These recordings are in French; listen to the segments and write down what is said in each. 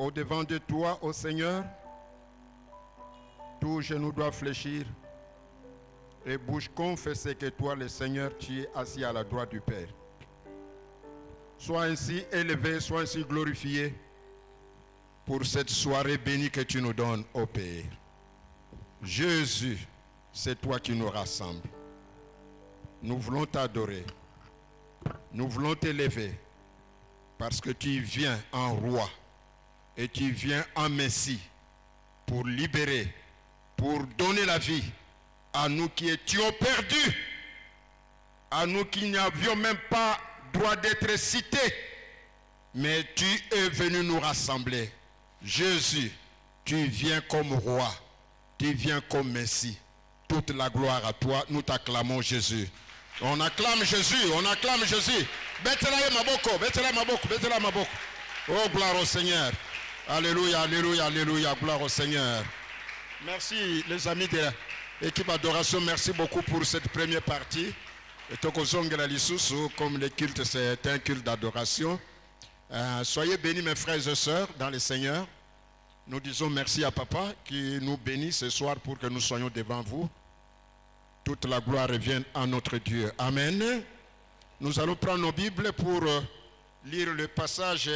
au-devant de toi, ô Seigneur. Tout genou doit fléchir et bouche confesser que toi, le Seigneur, tu es assis à la droite du Père. Sois ainsi élevé, sois ainsi glorifié pour cette soirée bénie que tu nous donnes, ô Père. Jésus, c'est toi qui nous rassembles. Nous voulons t'adorer. Nous voulons t'élever parce que tu viens en roi et tu viens en Messie pour libérer, pour donner la vie à nous qui étions perdus, à nous qui n'avions même pas droit d'être cités, mais tu es venu nous rassembler. Jésus, tu viens comme roi, tu viens comme Messie. Toute la gloire à toi, nous t'acclamons Jésus. On acclame Jésus, on acclame Jésus. Betelaye maboko, betelaye maboko, betelaye maboko. Oh, gloire au Seigneur. Alléluia, alléluia, alléluia, gloire au Seigneur. Merci les amis de l'équipe Adoration, merci beaucoup pour cette première partie. Et Tokozongela Lisusu, comme le culte, c'est un culte d'adoration. Soyez bénis mes frères et sœurs dans le Seigneur. Nous disons merci à Papa qui nous bénit ce soir pour que nous soyons devant vous. Toute la gloire revient à notre Dieu. Amen. Nous allons prendre nos Bibles pour lire le passage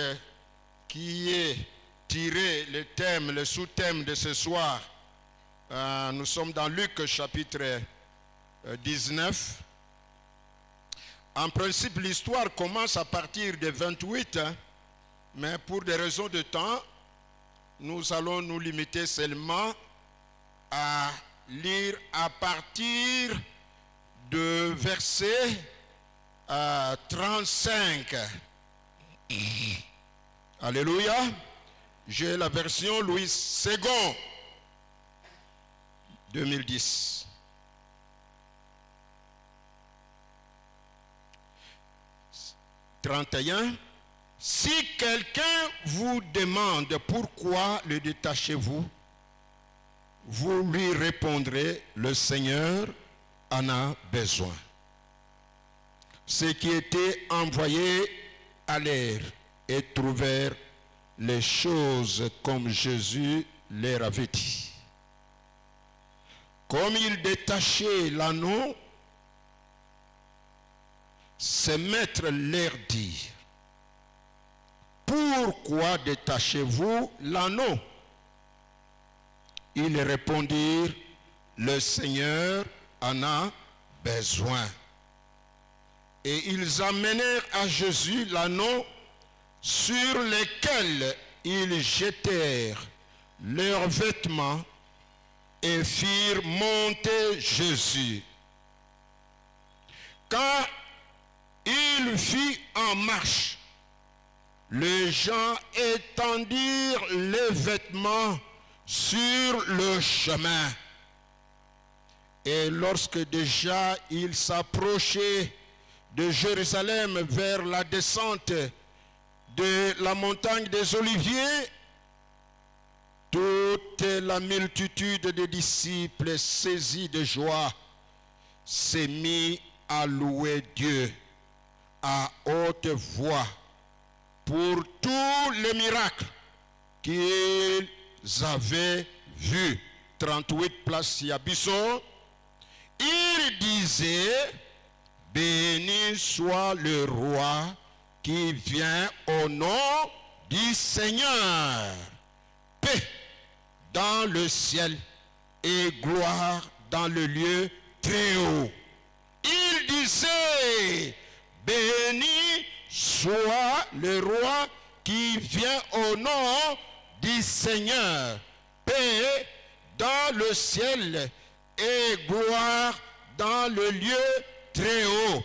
qui est tiré, le thème, le sous-thème de ce soir. Nous sommes dans Luc chapitre 19. En principe, l'histoire commence à partir de 28, mais pour des raisons de temps, nous allons nous limiter seulement à lire à partir de verset 35. Alléluia. J'ai la version Louis II 2010. « 31. Si quelqu'un vous demande pourquoi le détachez-vous, vous lui répondrez, le Seigneur en a besoin. Ceux qui étaient envoyés allèrent et trouvèrent les choses comme Jésus leur avait dit. Comme ils détachaient l'anneau, ses maîtres leur dirent, pourquoi détachez-vous l'anneau? Ils répondirent, le Seigneur en a besoin. Et ils amenèrent à Jésus l'anneau sur lequel ils jetèrent leurs vêtements et firent monter Jésus. Quand il fut en marche, les gens étendirent les vêtements sur le chemin. Et lorsque déjà il s'approchait de Jérusalem vers la descente de la montagne des Oliviers, toute la multitude des disciples saisis de joie s'est mis à louer Dieu à haute voix pour tous les miracles qu'ils avaient vus. 38 place Yabiso. Il disait, béni soit le roi qui vient au nom du Seigneur. Paix dans le ciel et gloire dans le lieu très haut. Il disait, béni soit le roi qui vient au nom du Seigneur. Paix dans le ciel et gloire dans le lieu très haut.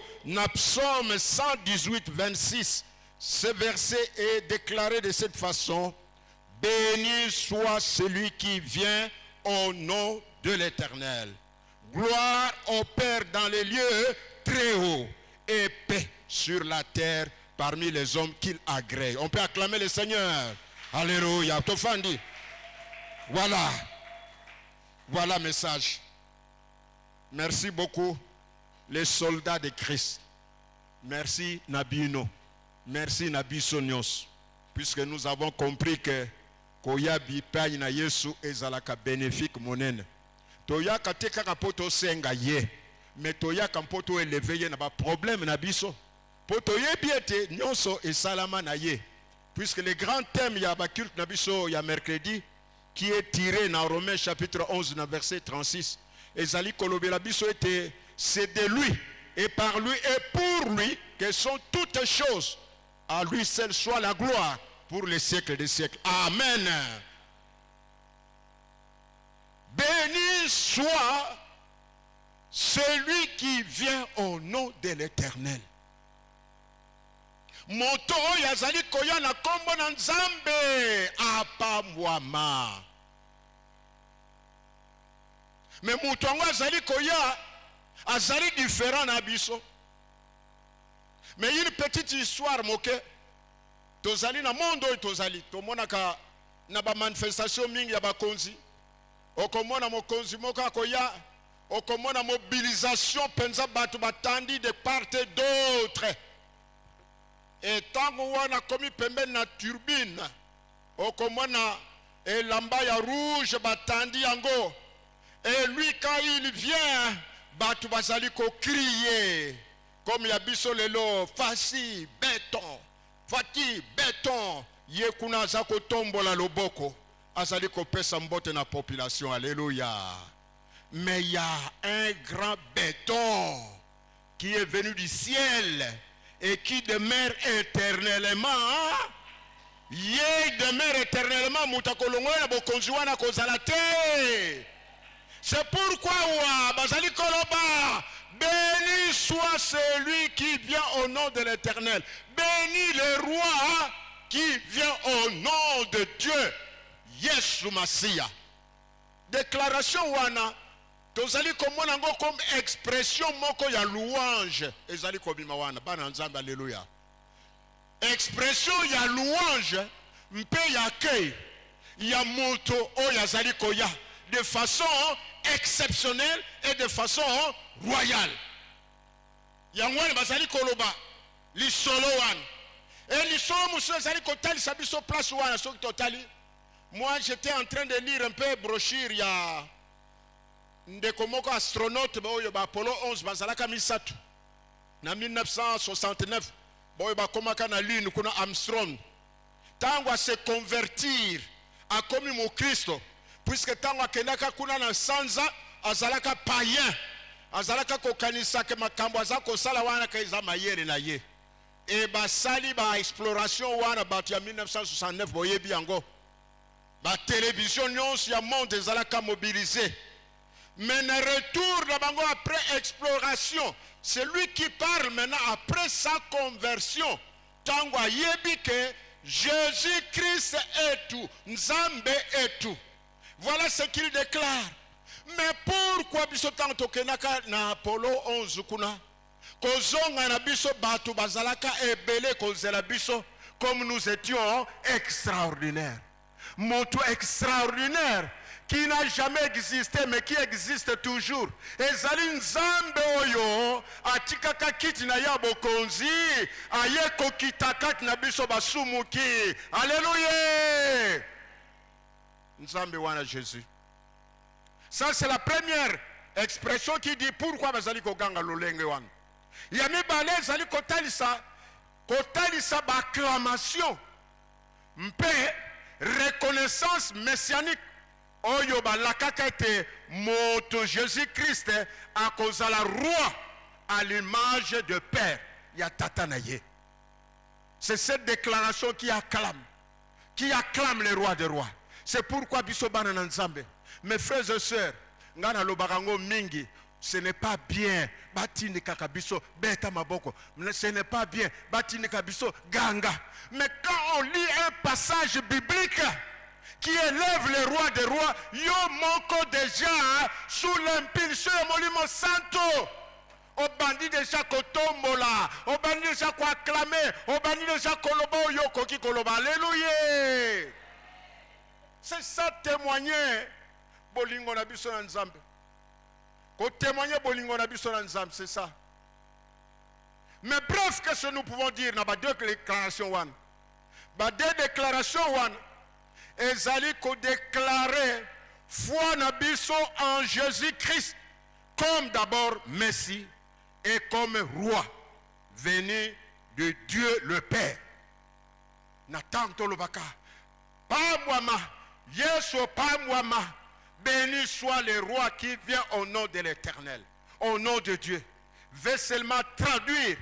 Psaume 118, 26. Ce verset est déclaré de cette façon. Béni soit celui qui vient au nom de l'Éternel. Gloire au Père dans les lieux très hauts et paix sur la terre parmi les hommes qu'il agrée. On peut acclamer le Seigneur. Alléluia. Tofandi. Voilà. Voilà le message. Merci beaucoup les soldats de Christ. Merci Nabino. Merci Nabisonios. Puisque nous avons compris que koya bipai na Yesu ezalaka bénéfique monene. Toya kateka kapoto senga ye, mais toya kampoto élevé ye na ba problème na biso. Poto ye biete nyonso e salama na ye. Puisque le grand thème ya ba culte na biso ya mercredi qui est tiré dans Romains chapitre 11 verset 36. Ezali kolobela biso était c'est de lui et par lui et pour lui que sont toutes choses. À lui seul soit la gloire pour les siècles des siècles. Amen. Béni soit celui qui vient au nom de l'Éternel. Moto yazali koya na kombo na Nzambe apamwama. Mais moto yango azali koya azali différent na biso. Mais une petite histoire moke. Tozali na mondo tozali tomonaka na ba manifestation mingi ya bakonzi. Okomona mokonzi moko akoya, okomona mobilisation penza batu batandi de part et d'autre. Et tango wana komi pembe na turbine, okomona elamba ya rouge batandi yango. Et lui quand il vient, batu bazali ko crier comme ya biso lelo fasi béton. Fati béton yekuna zako tombola loboko azali ko pesa mbote na population. Alléluia. Mais il y a un grand béton qui est venu du ciel et qui demeure éternellement. Yé demeure éternellement mutakolongo na bokonzi wana kozala te. C'est pourquoi bazali koloba béni soit celui qui vient au nom de l'Éternel. Béni le roi qui vient au nom de Dieu. Yesu Masia. Déclaration wana tozali komona ngo comme expression moko ya louange ezali kobima wana bana Nzambe. Alléluia. Expression ya louange mpe ya accueil ya moto oyo azali koya de façon exceptionnelle et de façon royale. Yangwane bazali koloba li solo wan. Et li solo musu bazali kotali sabiso place wana so totali. Moi j'étais en train de lire un peu brochure ya ndeko moko astronaute boyo ba Apollo 11 bazalaka misatu. Na 1969 boyo ba komaka na lune kuna Armstrong. Tango se convertir a komi mo Kristo. Puisque tango akendaka kuna na sanza azalaka païen. Azalaka kokanisa ke makambo azako sala wana kaiza mayele na ye. E basali ba exploration wana batu ya 1969 boyebi yango. Ba télévision nyonso ya monde ezalaka mobilisé. Mais le retour de bango après exploration, celui qui parle maintenant après sa conversion, tango yebi ke Jésus-Christ est tout, Nzambe est tout. Voilà ce qu'il déclare. Mais pourquoi biso tango tokenaka na Apollo 11 kuna? Kozonga na biso batu bazalaka ebele kozela biso comme nous étions extraordinaires. Moto extraordinaire qui n'a jamais existé mais qui existe toujours. Ezali Nzambe oyo atikaka kiti na ya bokonzi aye kokitaka na biso basumuki. Alléluia. Nzambe wana Jésus. Ça c'est la première expression qui dit pourquoi bazali koganga lolenge wana. Yami bale zali kotalisa acclamation mpe reconnaissance messianique oyo balakaka ete moto Jésus-Christ a kozala roi à l'image de Père ya tata na ye. C'est cette déclaration qui acclame le roi des rois. C'est pourquoi biso bana na Nzambe. Mes frères et sœurs, ngana lobarango mingi, ce n'est pas bien. Batini kakabiso beta maboko. Ce n'est pas bien. Batini kabiso ganga. Mais quand on lit un passage biblique qui élève le roi des rois, yo moko déjà sous l'impulsion de Molimo Santo. Au bandit déjà kotombola, au bandit déjà ko acclamer, au bandit déjà koloba yo koki koloba. Alléluia. C'est ça témoigner bolingo na biso na Nzambe. Ko témoigner bolingo na biso na Nzambe, c'est ça. Mais bref, qu'est-ce que nous pouvons dire dans les deux déclarations one? Ba deux déclarations one ezali ko déclarer foi na biso en Jésus-Christ comme d'abord Messie et comme roi venu de Dieu le Père. Natanto lobaka pamwama Yesu pamwama, béni soit le roi qui vient au nom de l'Éternel, au nom de Dieu. Veut seulement traduire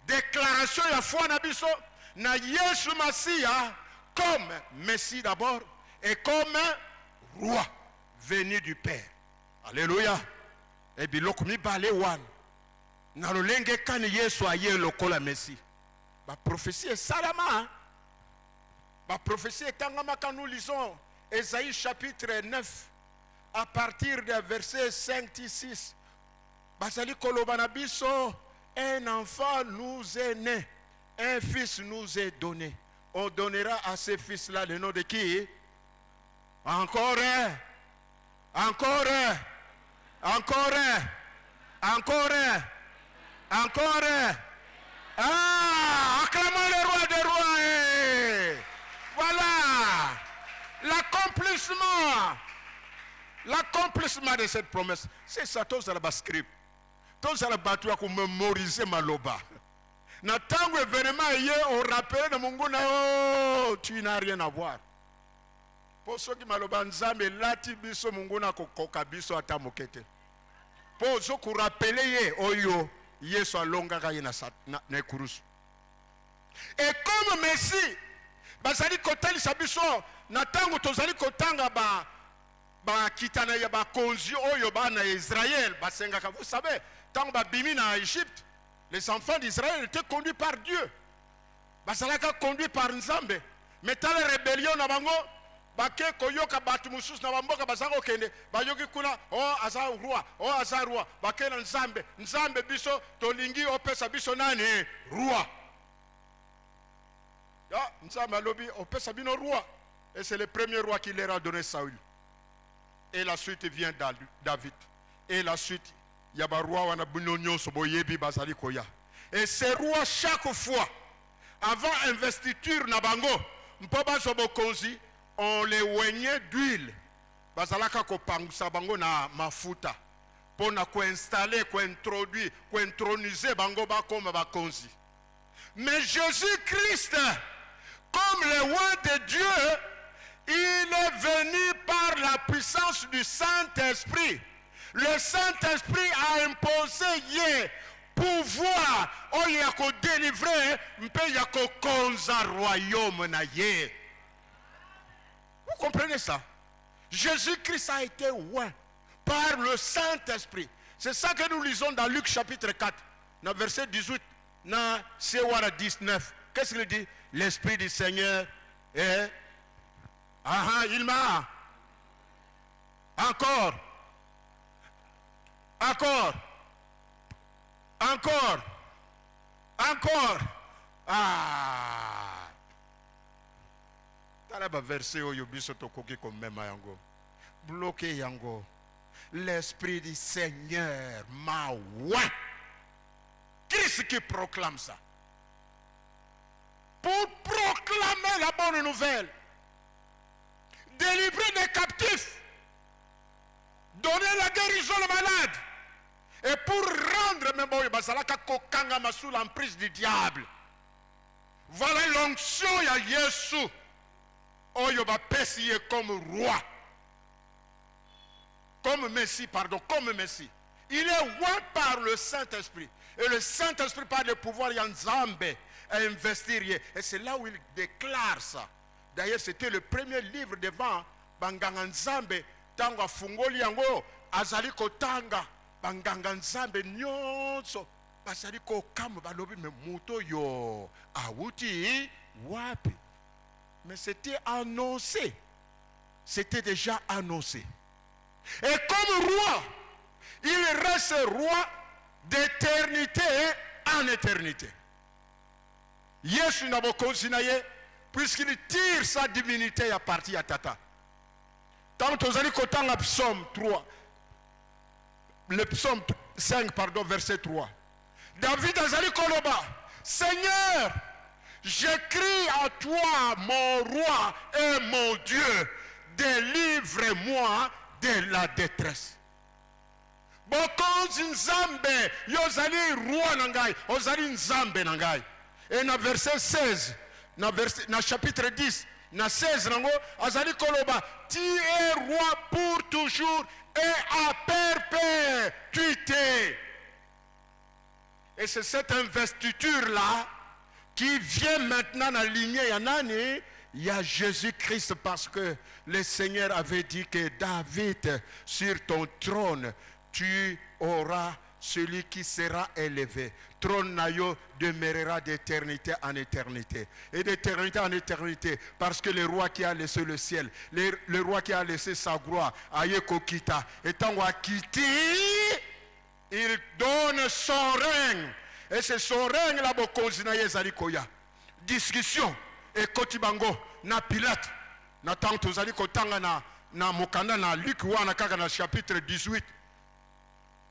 déclaration ya foi na biso na Yesu Masia comme Messie d'abord et comme roi venu du Père. Alléluia. Et biloko mibale wana na lolenge kani Yesu aye lokola Messie. Ba prophétie salama. Ba prophétie etangama quand nous lisons Ésaïe chapitre 9 à partir du verset 5-6. Basali kolobana biso, un enfant nous est né, un fils nous est donné. On donnera à ce fils-là le nom de qui? Encore un. Encore un. Encore un. Encore un. Encore un. Ah, acclamons le roi des rois. Voilà l'accomplissement. L'accomplissement de cette promesse. C'est ça, tous à la script. Tous à la bateau pour mémoriser ma loba. Natango événement hier, on rappelle de mon goût, oh, tu n'as rien à voir. Pour ceux qui maloba nzambe lati biso munguna kokoka biso ata mokete. Pour ceux qui rappellent ye oyo yeso alonga kaye na kurusu. Et comme Messie, bazali kotali sabiso natango tozali kotanga ba kitana ya ba konzi oyo ba na Israël basenga ka. Vous savez, tant ba bimi na Égypte, les enfants d'Israël étaient conduits par Dieu. Basalaka conduits par Nzambe. Mais dans la rébellion na bango bake koyoka batu mususu na bamboka bazako kende bayoki kuna oh aza roi bake na Nzambe biso tolingi opesa biso nani roi. Ya Nzambe alobi opesa bino roi. Et c'est le premier roi qui leur a donné Saül. Et la suite vient David. Et la suite il y a un roi et ces rois chaque fois avant investiture na bango on les oignait d'huile bazalaka ko pangisa bango na mafuta pour na ko installer ko introduire ko introniser bango ba comme bakonzi. Mais Jésus-Christ comme le roi de Dieu, il est venu par la puissance du Saint-Esprit. Le Saint-Esprit a imposé hier pouvoir au yako délivrer mpe yako konza royaume na ye. Vous comprenez ça? Jésus-Christ a été oint par le Saint-Esprit. C'est ça que nous lisons dans Luc chapitre 4, dans verset 18, dans Sewara 19. Qu'est-ce qu'il dit? L'Esprit du Seigneur est... il m'a... Encore. Ah. Talaba verset au yobiso tokoki comme même yango. Bloqué yango. L'Esprit du Seigneur m'a oint. Qu'est-ce qui proclame ça? Pour proclamer la bonne nouvelle. Délivrer des captifs. Donner la guérison aux malades. Et pour rendre même sous l'emprise du diable. Voilà l'onction ya Yesu. Oyoba pesiye comme roi. Comme Messie, pardon, comme Messie. Il est roi par le Saint-Esprit. Et le Saint-Esprit par le pouvoir Yanzambe à investir. Et c'est là où il déclare ça. D'ailleurs, c'était le premier livre devant Banganga Nzambe. Tanga fungoli yango azali kotanga banganga Nzambe nyonso basali ko kama balobi me muto yo awuti wapi. Mais c'était annoncé. C'était déjà annoncé. Et comme roi, il reste roi d'éternité en éternité. Yesu nabokonzi na ye puisqu'il tire sa divinité à partir à Tata. Tant que vous allez le psaume 3, le psaume 5, pardon, verset 3. David a dit Koloba, Seigneur, J'écris à toi, mon roi et mon Dieu, délivre-moi de la détresse. Bokonzi nzambe, yozali roi nangai, ozali nzambe nangai. Et dans verset 16, dans chapitre 10, dans 16 nango, azali koloba, tu es roi pour toujours et à perpétuité. Et c'est cette investiture-là qui vient maintenant aligner Yanani. Il y a Jésus-Christ, parce que le Seigneur avait dit que David, sur ton trône, tu auras celui qui sera élevé. Trône nayo demeurera d'éternité en éternité. Et d'éternité en éternité, parce que le roi qui a laissé le ciel, le roi qui a laissé sa gloire, Ayeko Kita, étant quitté, il donne son règne. Et c'est son règne là, discussion. Et Kotibango, na Pilate, na tanto zali kotanga na mokanda na Luc wana kaka na chapitre 18.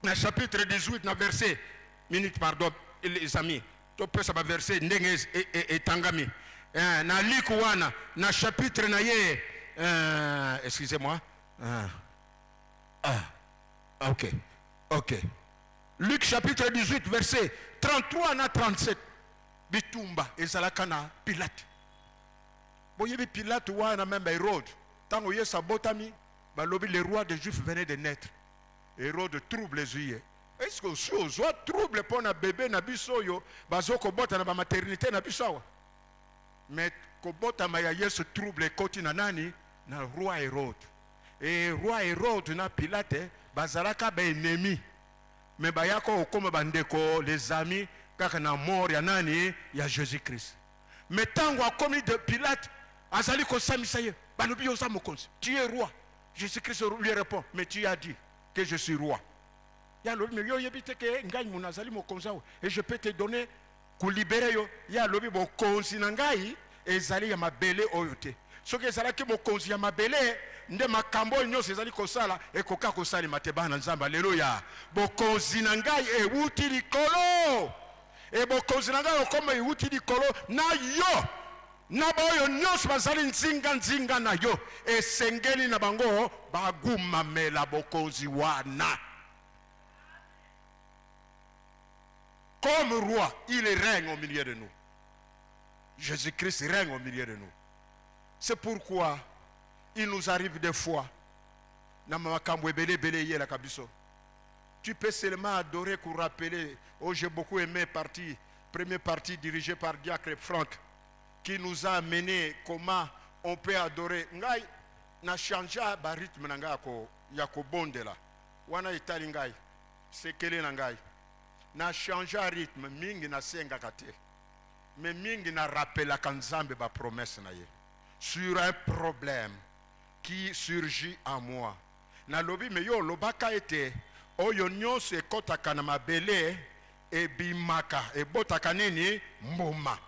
Na chapitre 18 na verset minute pardon les amis. To pesa ba verset ndenge etangami. Na Luc wana na chapitre na ye excusez-moi. OK. Luc chapitre 18 verset 33 na 37. Bitumba ezalaka na Pilate. Boyebi Pilate wana même Hérode. Tango ye sabotami, balobi le roi des Juifs venait de naître. Hérode trouble les yeux. Est-ce que si on soit trouble pour un bébé na biso yo, bazo ko bota na ba maternité na biso. Mais ko bota ma ya Yesu trouble koti na nani na roi Hérode. Et roi Hérode na Pilate bazalaka ba ennemi. Mais bayako okoma bandeko les amis kaka na mort ya nani ya Jésus-Christ. Mais tango a commis de Pilate azali ko samisa ye balobi yo sa mokonzi. Tu es roi. Jésus-Christ lui répond, mais tu as dit que je suis roi. Et je peux te donner pour libérer yo. Ya lobi bo konzi nangai ezali ya mabele oyote. Soki ezala ki bo konzi ya mabele nde makambo nyose ezali kosala ekoka kosali mateba na nzamba. Alléluia. Bo konzi nangai e wuti likolo. E bo konzi nangai okoma e wuti likolo na yo. Na boyo nyos bazali nzinga na yo esengeli na bango baguma mela bokonzi wana. Comme roi, il règne au milieu de nous. Jésus-Christ règne au milieu de nous. C'est pourquoi il nous arrive des fois na makambo ebele ye la kabiso. Tu peux seulement adorer pour rappeler. Oh, j'ai beaucoup aimé première partie dirigée par Diacre Franck, qui nous a amené comment on peut adorer. Ngai na changea ba rythme na ngako ya ko bondela. Wana itali ngai sekele na ngai. Na changea rythme mingi na senga kate. Mais mingi na rappela kanzambe ba promesse na ye. Sur un problème qui surgit en moi. Na lobi me yo lobaka ete oyo nyonso ekotaka na mabele ebimaka ebotaka nini mbuma.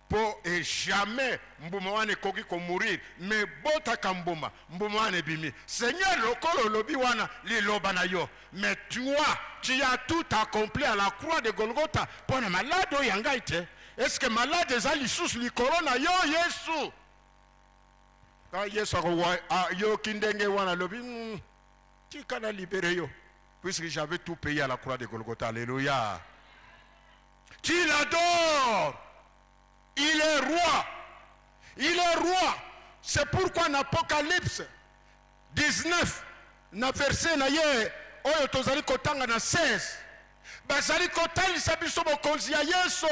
Po et jamais mbuma wane koki ko mourir mais botaka mbuma wane bimi. Seigneur lokolo lobi wana li loba na yo, mais toi tu as tout accompli à la croix de Golgotha pour na malade o yanga ite. Est-ce que malade ezali sous li corona yo Yesu? Quand Yesu yo kindenge wana lobi tu kana libérer yo puisque j'avais tout payé à la croix de Golgotha. Alléluia. Tu l'adores. Il est roi. Il est roi. C'est pourquoi en Apocalypse 19, na verset na ye, oyo tozali kotanga na 16. Bazali kotali sabiso bokonzi ya Yesu.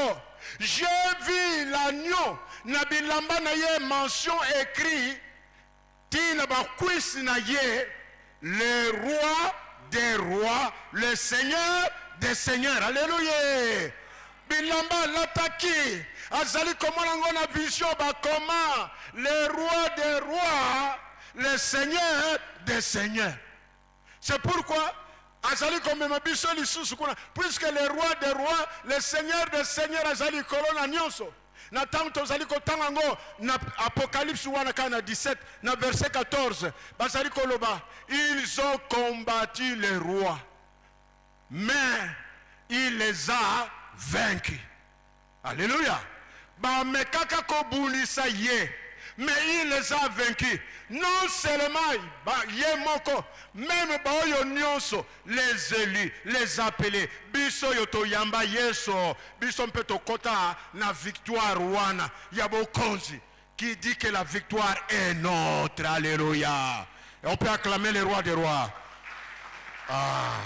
J'ai vu l'agneau na bilamba na ye mention écrit tina ba kwisi na ye le roi des rois, le Seigneur des seigneurs. Alléluia. Bilamba lataki azali komona na vision ba comment le roi des rois, le Seigneur des seigneurs. C'est pourquoi azali komema biso lisusu kuna, puisque le roi des rois, le Seigneur des seigneurs azali kolona nyonso. Na tanto azali kotanga ngo na Apocalypse wana kana 17 na verset 14 bazali koloba ils ont combattu les rois mais il les a vaincus. Alléluia. Ba mekaka ko bulisa ye. Mais il les a vaincus. Non seulement Yemoko, même Baoyo Nyonso, les élus, les appelés, Biso Yoto Yamba Yeso, Biso Mpeto Kota, na victoire Wana, Yabo Konzi, qui dit que la victoire est notre. Alléluia. Et on peut acclamer le roi des rois. Ah.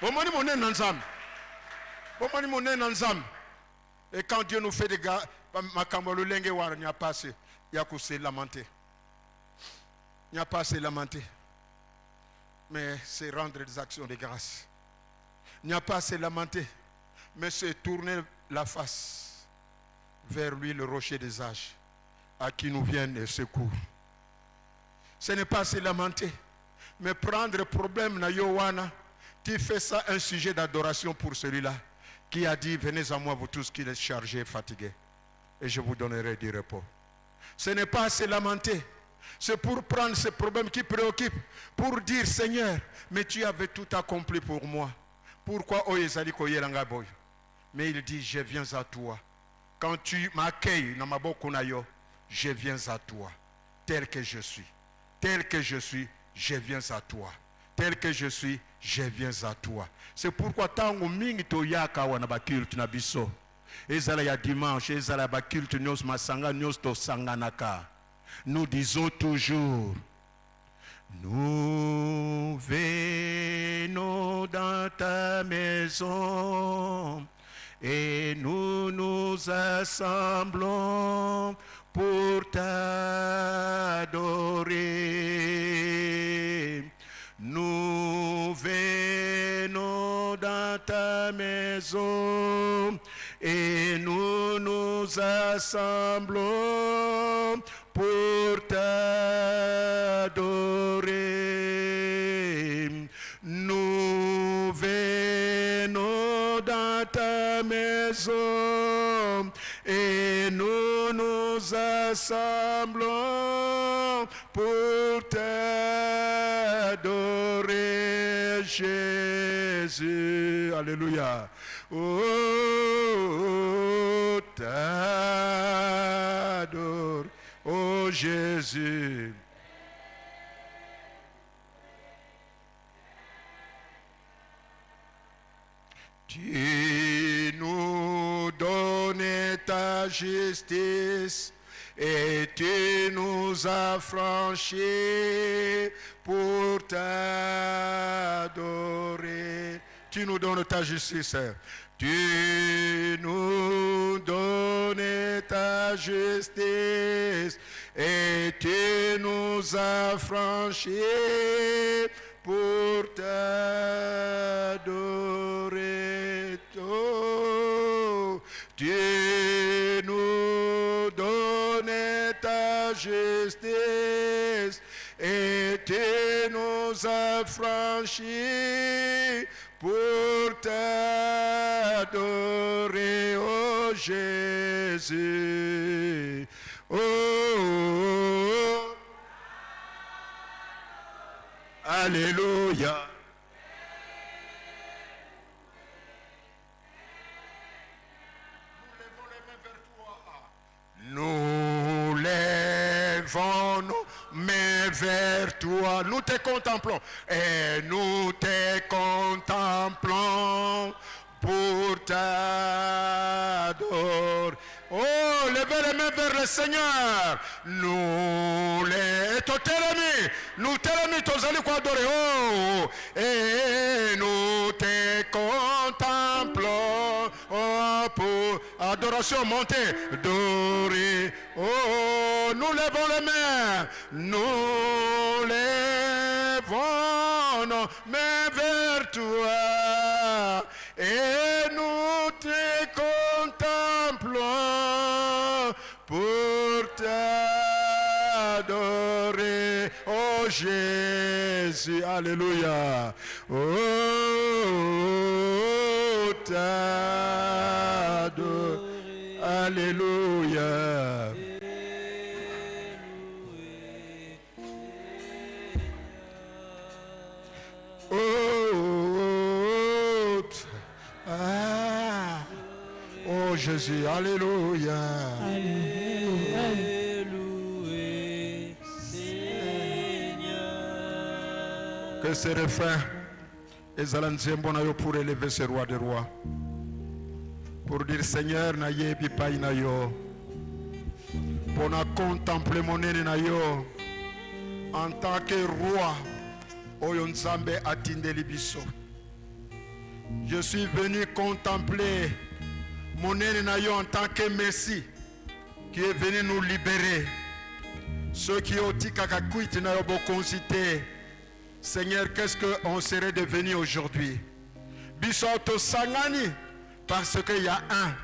Bomani Moné Nanzam. Bomani Moné Nanzam. Et quand Dieu nous fait des gars, il n'y a pas assez. Il y a qu'à se lamenter. Il n'y a pas à se lamenter. Mais c'est rendre des actions de grâce. Il n'y a pas à se lamenter. Mais c'est tourner la face vers lui, le rocher des âges, à qui nous viennent les secours. Ce n'est pas à se lamenter. Mais prendre le problème na Yowana, qui fait ça un sujet d'adoration pour celui-là, qui a dit, venez à moi vous tous qui êtes chargés et fatigués, et je vous donnerai du repos. Ce n'est pas à se lamenter. C'est pour prendre ces problèmes qui préoccupent, pour dire, Seigneur, mais tu avais tout accompli pour moi. Pourquoi Oyezali Koyelanga Boy? Mais il dit, je viens à toi. Quand tu m'accueilles, je viens à toi. Tel que je suis. Tel que je suis, je viens à toi. Tel que je suis, je viens à toi. C'est pourquoi tango mingi to yaka wana ba culte na biso. Ezala ya dimanche, ezala ba culte nyos masanga nyos to sanganaka. Nous disons toujours, nous venons dans ta maison et nous nous assemblons pour t'adorer. Nous venons dans ta maison et nous nous assemblons pour t'adorer. Nous venons dans ta maison et nous nous assemblons pour t'adorer, Jésus. Alléluia. Oh, t'adore, oh Jésus. Tu nous donnes ta justice et tu nous as franchis pour t'adorer. Tu nous donnes ta justice. Tu nous donnes ta justice et tu nous as franchis pour t'adorer. Oh, tu nous donnes ta justice et tu nous as franchis pour t'adorer, oh Jésus. Oh, alléluia. Nous lèvons nos mains vers toi. Nous te contemplons. Et nous te contemplons pour t'adorer. Oh, levez les mains vers le Seigneur. Nous les nous t'aimons, tozali quoi adorer. Oh, et nous te contemplons. Oh, pour adoration montée, dorée. Oh, nous levons les mains. Nous levons nos mains vers toi. Et nous te contemplons pour t'adorer, oh Jésus, alléluia. Oh, t'adorer, alléluia. Oh, Jésus. Alléluia. Alléluia, Seigneur. Que ce refrain, pour élever ce roi des rois. Pour dire Seigneur, na yebi pa na yo. Pour contempler mon nez na yo. En tant que roi, Oyo Nzambe atindeli biso. Je suis venu contempler mon nez na yo en tant que Messie qui est venu nous libérer. Ceux qui ont dit kakakuiti na yo bokonsité. Seigneur, qu'est-ce qu'on serait devenu aujourd'hui? Biso to sangani parce qu'il y a un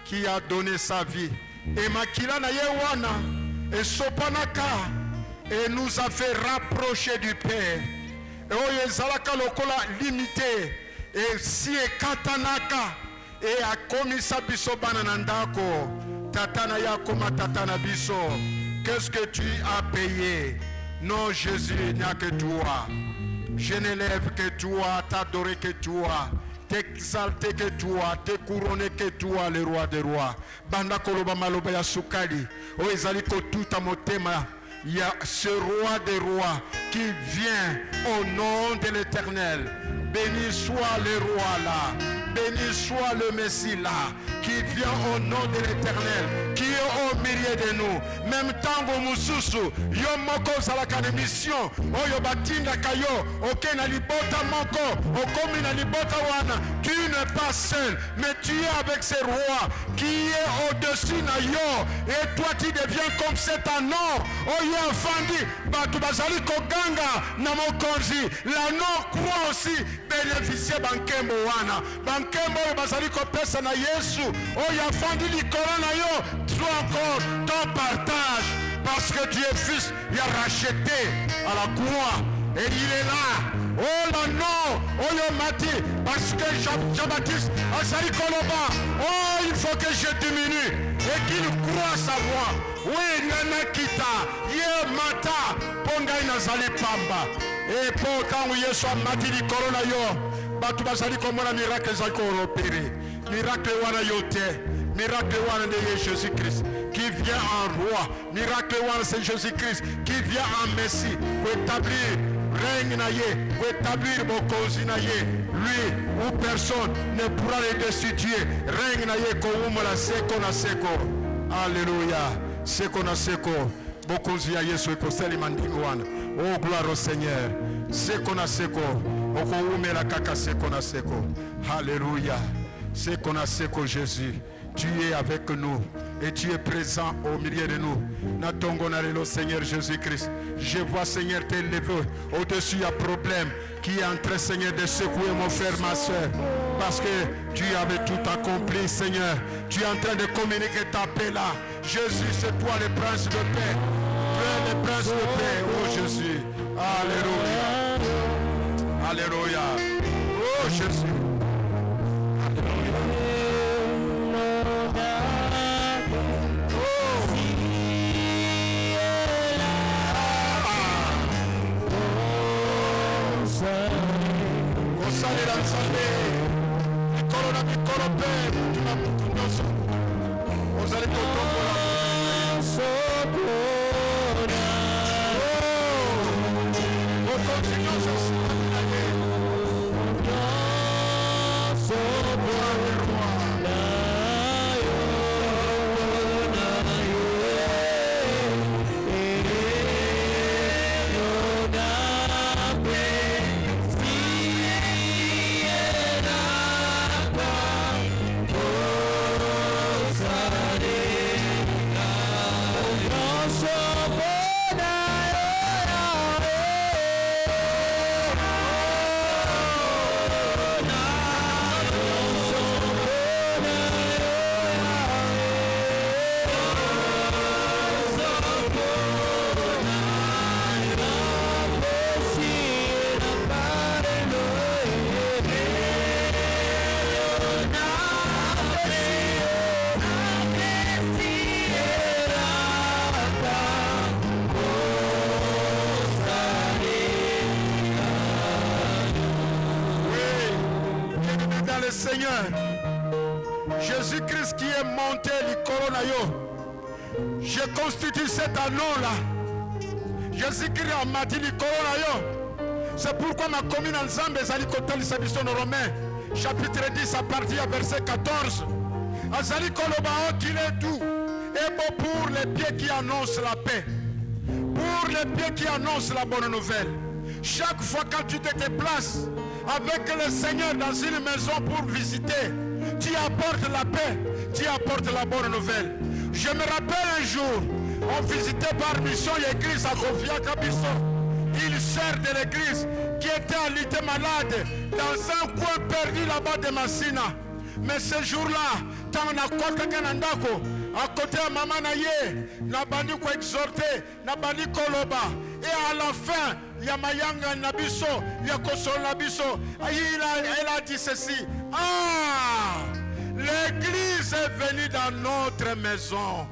qui a donné sa vie. Et makila na yewana et sopanaka et nous a fait rapprocher du Père. Et oyo ezalaka lokola limité et si e katanaka et a komisa biso bana nandako tatana ya koma tatana biso. Qu'est-ce que tu as payé? Non, Jésus, il n'y a que toi. Je n'élève que toi, t'adorer que toi, t'exalter que toi, te couronner que toi, le roi des rois. Banda koloba maloba ya sukali. O ezali ko tout motema. Il y a ce roi des rois qui vient au nom de l'Éternel. Béni soit le roi là. Béni soit le Messie là. Qui vient au nom de l'Éternel. Qui est au milieu de nous. Même tango mususu. Yo moko salaka de mission. Oyo batinda kayo. Ok na libota moko. Okomi na libota wana. Tu n'es pas seul. Mais tu es avec ce roi. Qui est au-dessus na yo. Et toi tu deviens comme cet anor. Oyo afandi. Batu bazali koganga na mokonzi. L'anor croit aussi bénéficier bankembo wana. Bankembo bazali kopesa na Yesu. Oh, yafandi likolo na yo, toi encore ton partage, parce que tu es fils, il a racheté à la croix, et il est là. Oh là non, oh yo mati, parce que Jean-Baptiste, Asari Koloba, oh il faut que je diminue, et qu'il croit sa voix. Oui, nana kita, ye mata, ponga inazali pamba, et pour quand Yesu a mati likolo na yo, batu bazali komona miracle zali ko opérer. Miracle wana yote, miracle wana de Jésus-Christ qui vient en roi, miracle wana c'est Jésus-Christ qui vient en Messie pour établir règne na ye, pour établir bokozi na ye, lui ou personne ne pourra le destituer, règne na ye ko umala seko na seko. Alléluia, seko na seko, bokozi ya Yesu ko seli mandingo wana. Oh gloire au Seigneur, seko na seko, oko umela kaka seko na seko. Alléluia. C'est qu'on a ce que Jésus, tu es avec nous et tu es présent au milieu de nous. Natongonarelo Seigneur Jésus-Christ. Je vois Seigneur t'élever au-dessus, il y a problème qui est en train Seigneur de secouer mon frère, ma soeur. Parce que tu avais tout accompli Seigneur. Tu es en train de communiquer ta paix là. Jésus, c'est toi le prince de paix. Tu es le prince de paix, oh Jésus. Alléluia. Alléluia. Oh Jésus. Jésus-Christ qui est monté l'icône na yo. Je constitue cet anneau-là. Jésus-Christ a mati l'icône na yo. C'est pourquoi ma commune en Zambie ezali kotalisa biso na Romains chapitre 10 à partir du verset 14. Azali koloba qu'il est doux et beau pour les pieds qui annoncent la paix. Pour les pieds qui annoncent la bonne nouvelle. Chaque fois quand tu te déplaces avec le Seigneur dans une maison pour visiter, tu apportes la paix, tu apportes la bonne nouvelle. Je me rappelle un jour, on visitait par mission l'église à Kofia Kabiso. Il sert de l'église qui était en lit malade dans un coin perdu là-bas de Massina. Mais ce jour-là, quand on a côté Kanandako, à côté de maman Naye, n'a bandi ko exhorter, n'a bandi koloba. Et à la fin, il y a Mayanga Nabiso, il y a Kosol Nabiso. Elle a dit ceci. Ah, l'église est venue dans notre maison.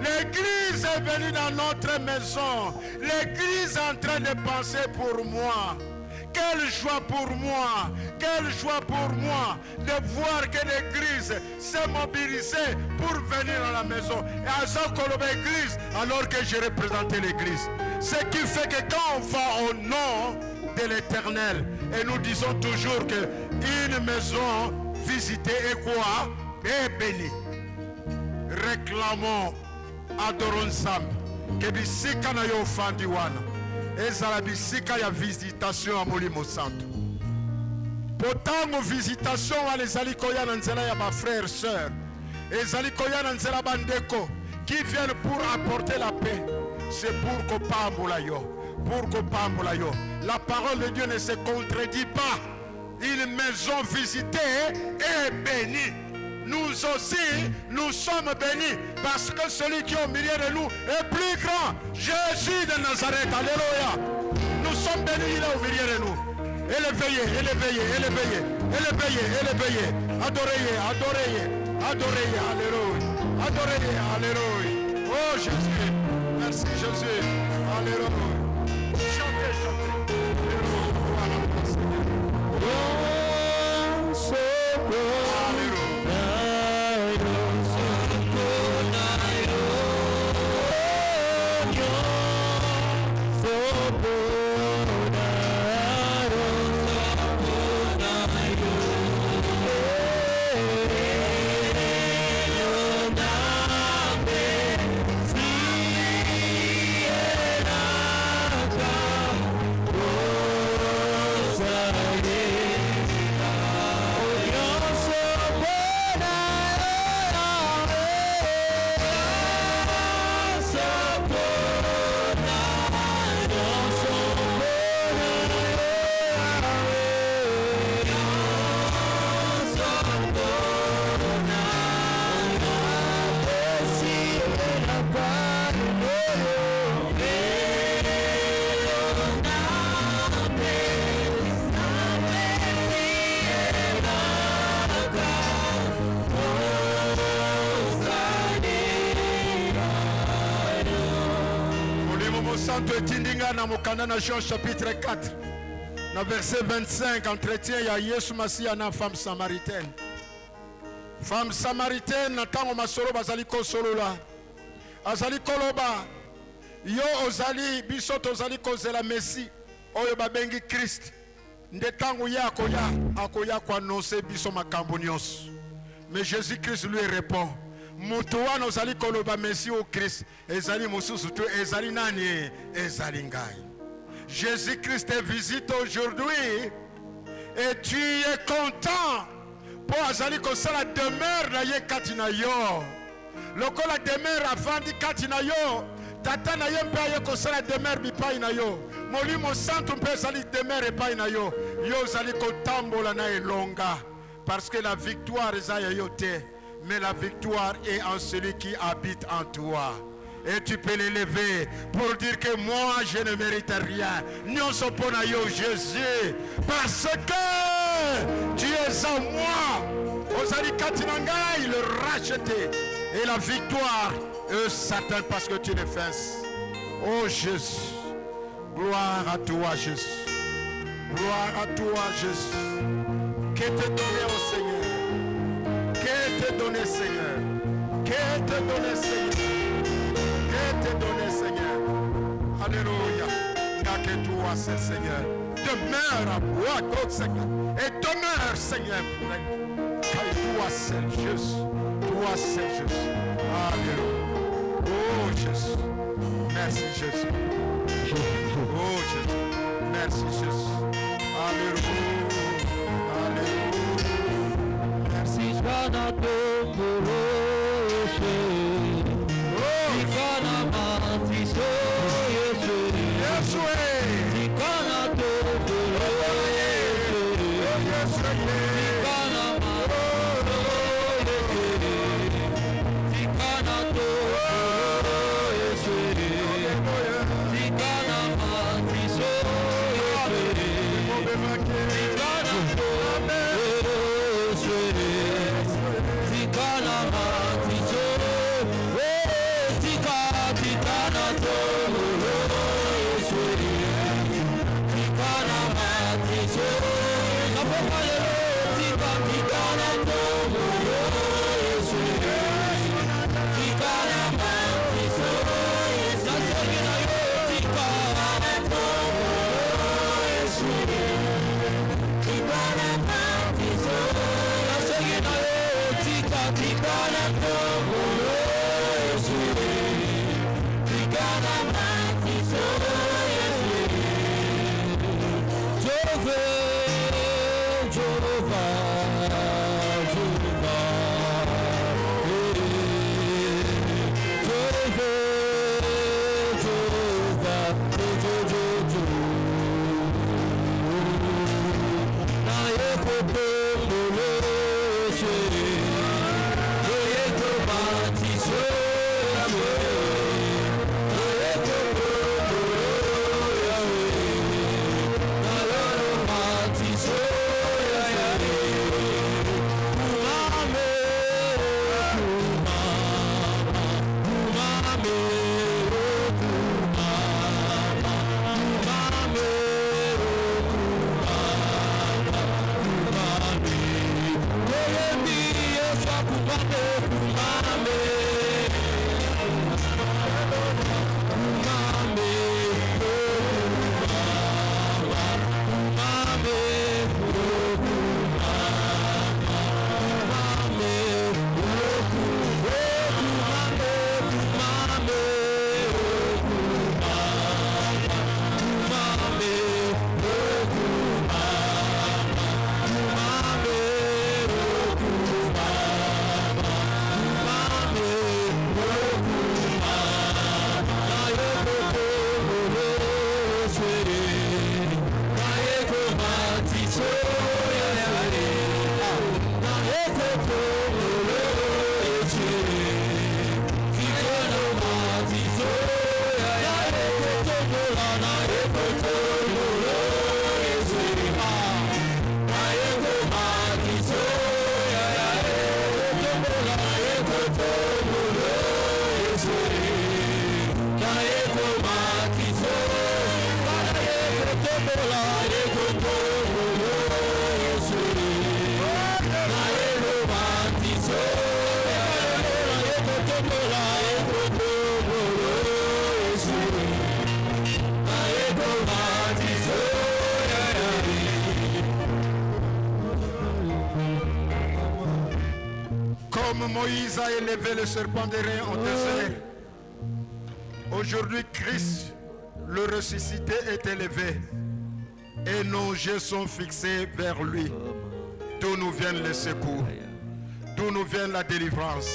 L'église est venue dans notre maison. L'église est en train de penser pour moi. Quelle joie pour moi, quelle joie pour moi de voir que l'église s'est mobilisée pour venir à la maison. Et à ça qu'on l'église alors que j'ai représenté l'église. Ce qui fait que quand on va au nom de l'Éternel, et nous disons toujours qu'une maison visitée est quoi? Est bénie. Réclamons, adorons Sam, que bisika na yo fandi wana. Ezala bisika ya visitation à Molimo Santo. Potango visitation à les alikoya na nzela ya ba frères et sœurs. Ezali koya na nzela bandeko qui viennent pour apporter la paix. C'est pour kopambola yo. Pour kopambola yo. La parole de Dieu ne se contredit pas. Une maison visitée est bénie. Nous aussi, nous sommes bénis parce que celui qui est au milieu de nous est plus grand. Jésus de Nazareth, alléluia. Nous sommes bénis, il est au milieu de nous. Élevé, élevé, élevé, élevé, élevé. Adorez, adorez, adorez, alléluia. Adorez, alléluia. Oh Jésus, merci Jésus, alléluia. Chantez, chantez. Alléluia. Dans Jean chapitre 4, dans verset 25, entretien, il y a Yesu Masia na femme samaritaine. Femme samaritaine, natango masolo bazali kosolo la. Azali koloba, yo ozali, biso tozali kozela Messi, oyo babengi Christ. Ndetango ya akoya kwa annoncer biso makambo nyonso. Mais Jésus-Christ lui répond, mutu wana ozali koloba Messi au Christ, ezali mususu tu, ezali nani, ezali ngai. Jésus-Christ te visite aujourd'hui et tu es content pour azali kosala demeure na ye kati na yo. Lokola demeure afandi kati na yo, tata na ye mpe aye kosala demeure bipai na yo. Molimo Santo mpe ezali demeure epai na yo. Yo ozali kotambola na elonga parce que la victoire eza ya yo te, mais la victoire est en celui qui habite en toi. Et tu peux l'élever pour dire que moi je ne mérite rien. Nous sommes pour Jésus. Parce que tu es en moi. Osali Katinanga, il racheté. Et la victoire est certaine parce que tu le fais. Oh Jésus. Gloire à toi Jésus. Gloire à toi Jésus. Que te donner au Seigneur. Que te donné, Seigneur. Qu'est donné, Seigneur. Qu'est donné, Seigneur. Alléluia. N'a que toi, c'est Seigneur. Demeure à moi, God, Seigneur. Et demeure, Seigneur, pour elle. Car toi, c'est juste. Toi, c'est juste. Alléluia. Oh, Jésus. Merci, Jésus. Oh, Jésus. Merci, Jésus. Alléluia. Alléluia. Merci, Comme Moïse a élevé le serpent d'airain au désert, aujourd'hui Christ, le ressuscité, est élevé et nos yeux sont fixés vers lui. D'où nous viennent les secours, d'où nous vient la délivrance,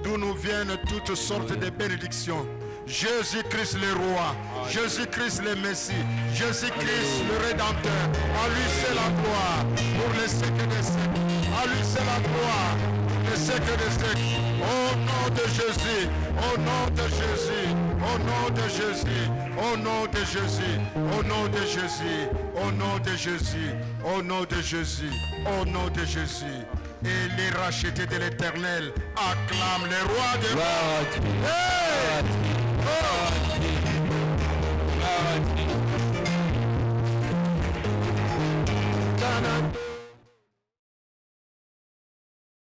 d'où nous viennent toutes sortes de bénédictions. Jésus-Christ le roi, Jésus-Christ le Messie, Jésus-Christ le Rédempteur. À lui c'est la gloire pour les siècles des siècles. À lui c'est la gloire pour les siècles des siècles. Au nom de Jésus, au nom de Jésus, au nom de Jésus, au nom de Jésus, au nom de Jésus, au nom de Jésus, au nom de Jésus, au nom de Jésus. Et les rachetés de l'Éternel acclament les rois des rois. Hey! Oh!